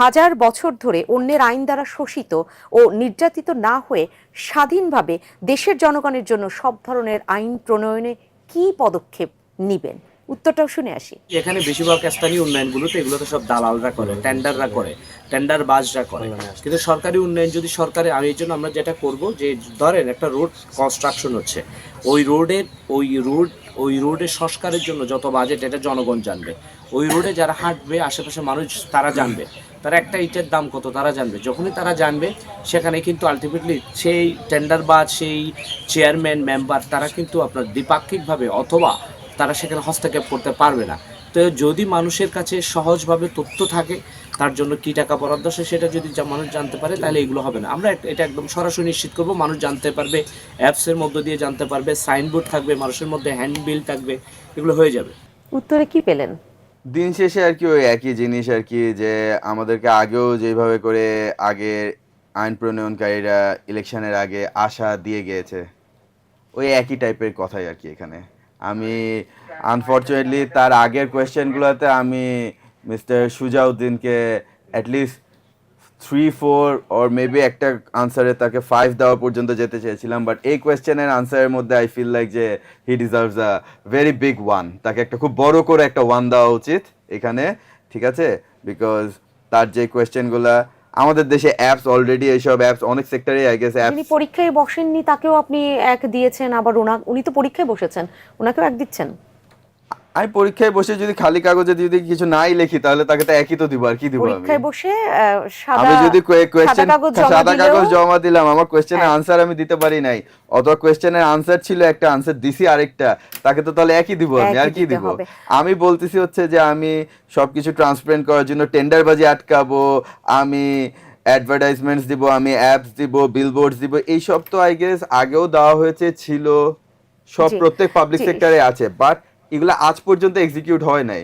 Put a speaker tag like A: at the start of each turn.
A: হাজার বছর ধরে অন্যের আইন দ্বারা শোষিত ও নির্যাতিত না হয়ে স্বাধীনভাবে দেশের জনগণের জন্য সব ধরনের আইন প্রণয়নে কি পদক্ষেপ নিবেন? উত্তরটাও শুনে আসি।
B: এখানে বেশিরভাগ স্থানীয় উন্নয়নগুলোতে এগুলোতে সব দালালরা করে, টেন্ডাররা করে, টেন্ডার বাজরা করে। কিন্তু সরকারি উন্নয়ন যদি সরকারে, আর এই জন্য আমরা যেটা করব যে ধরেন একটা রোড কনস্ট্রাকশন হচ্ছে, ওই রোডের সংস্কারের জন্য যত বাজেট এটা জনগণ জানবে। ওই রোডে যারা হাঁটবে, আশেপাশে মানুষ তারা জানবে, তারা একটা ইটের দাম কত তারা জানবে। যখনই তারা জানবে সেখানে কিন্তু আলটিমেটলি সেই টেন্ডার বা সেই চেয়ারম্যান মেম্বার তারা কিন্তু আপনার দ্বিপাক্ষিকভাবে অথবা তারা সেখানে হস্তক্ষেপ করতে পারবে না। তো যদি মানুষের কাছে সহজভাবে তথ্য থাকে তার জন্য কী টাকা বরাদ্দ আছে সেটা যদি মানুষ জানতে পারে তাহলে এগুলো হবে না। আমরা এটা একদম সরাসরি নিশ্চিত করব, মানুষ জানতে পারবে, অ্যাপসের মধ্য দিয়ে জানতে পারবে, সাইনবোর্ড থাকবে, মানুষের মধ্যে হ্যান্ডবিল থাকবে, এগুলো হয়ে যাবে।
A: উত্তরে কি পেলেন?
C: দিন শেষে আর কি ওই একই জিনিস আর কি, যে আমাদেরকে আগেও যেভাবে করে আগে আইন প্রণয়নকারীরা ইলেকশনের আগে আশা দিয়ে গিয়েছে, ওই একই টাইপের কথাই আর কি এখানে। আমি আনফর্চুনেটলি তার আগের কোয়েশ্চেনগুলোতে আমি মিস্টার সুজাউদ্দিনকে অ্যাটলিস্ট 3-4 অর মেবি একটা আনসারে তাকে 5 দেওয়া পর্যন্ত যেতে চেয়েছিলাম, বাট এই কোয়েশ্চেনের আনসারের মধ্যে আই ফিল লাইক যে হি deserves a very big one. তাকে একটা খুব বড় করে একটা ওয়ান দেওয়া উচিত এখানে, ঠিক আছে? বিকজ তার যে কোয়েশ্চেনগুলো, আমাদের দেশে অ্যাপস অলরেডি, এইসব অ্যাপস অনেক সেক্টরে আই গেস
A: যিনি
C: অ্যাপস।
A: পরীক্ষায় বসেননি তাকেও আপনি এক দিয়েছেন, আবার উনি তো পরীক্ষায় বসেছেন, ওনাকেও এক দিচ্ছেন।
C: আমি পরীক্ষায় বসে যদি খালি কাগজে যদি কিছু নাই লিখি তাহলে তাকে তো একই তো দিব, আর কি দিব? আমি
A: পরীক্ষায় বসে
C: আমি যদি কোয়েশ্চেন সাদা কাগজ
A: দিলেও
C: জমা দিলাম, আমার কোয়েশ্চেনের
A: হ্যাঁ।
C: আনসার আমি দিতে পারি নাই, অথবা কোয়েশ্চেনের আনসার ছিল একটা, আনসার দিছি আরেকটা, তাকে তো তাহলে একই দিব আমি, আর
A: একই
C: কি
A: দিতে
C: দিব?
A: হবে।
C: আমি বলতেছি হচ্ছে যে আমি সবকিছু ট্রান্সপারেন্ট করার জন্য টেন্ডারবাজি আটকাবো, আমি অ্যাডভার্টাইজমেন্টস দিব, আমি অ্যাপস দিব, বিলবোর্ডস দিব, এইসব তো আই গেস আগেও দেওয়া হয়েছে, ছিল সব
A: জি
C: প্রত্যেক পাবলিক
A: জি
C: সেক্টরে আছে, বাট এগুলো আজ পর্যন্ত এক্সিকিউট হয় নাই।